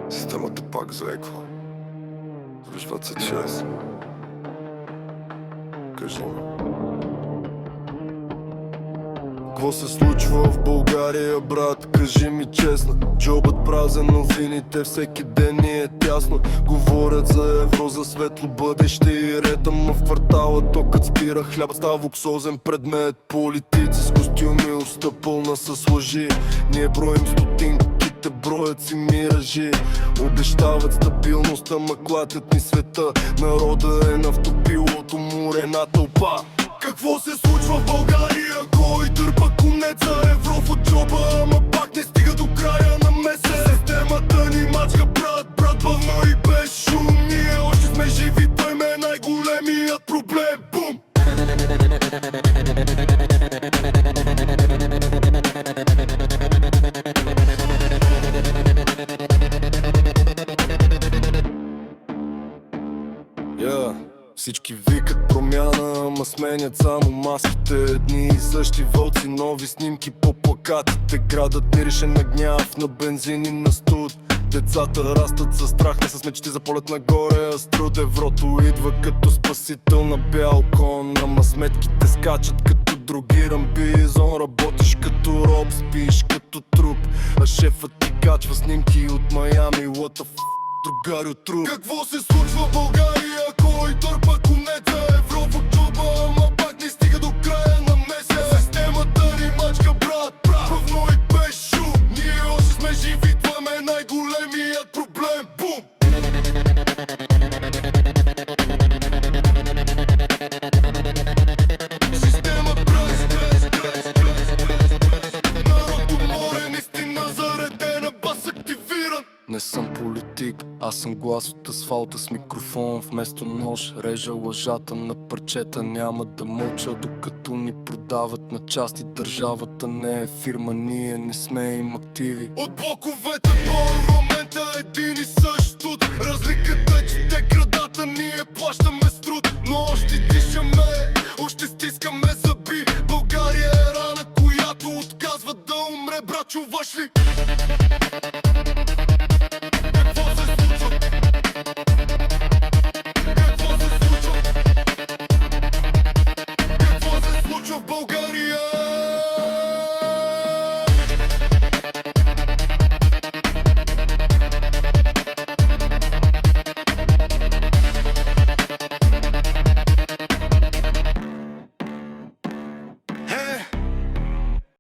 Системата пак заеква. Виж 26. Кажи ми. Какво се случва в България, брат? Кажи ми честно. Джобът празен, новините всеки ден ни е тясно. Говорят за евро, за светло бъдеще и ред, ама в квартала токът спира, хлябът става луксозен предмет. Политици с костюми, уста пълна с лъжи. Ние броим стотинките, броят си миражи. Обещават стабилност, ама клатят ни света. Народа е на автопилот, уморена тълпа. Какво се случва в България? Кой дърпа конец за евро в джоба, ама пак не стига до края на месец. Системата ни мачка, брат, бавно и без шум. Ние още сме живи, той ме е най-големият проблем. Бум! Всички викат промяна, ама сменят само маските. Едни и същи вълци, нови снимки по плакатите. Градът мирише на гняв, на бензин и на студ. Децата растат със страх, не с мечти за полет нагоре. А с труд еврото идва като спасител на бял кон. Ама сметките скачат като другиран бизон. Работиш като роб, спиш като труп, а шефът ти качва снимки от Майами. What the f***, другари от труп. Какво се случва в България? Кой дърпа конец за евро в джоба, ама пак не стига до края на месец. Системата ни мачка, брат, бавно и без шум. Ние още сме живи, това ме е най-големият проблем. Бум! Система народ уморен, истина заредена, бас активиран. Не съм политик, аз съм глас от асфалта с микрофон вместо нож. Режа лъжата на парчета, няма да мълча докато ни продават на части. Държавата не е фирма, ние не сме им активи. От блоковете парламента един и същ тут. Разликата е, че те градата ние плащаме с труд. Но още дишаме, още стискаме зъби. България е рана, която отказва да умре, брат, чуваш ли?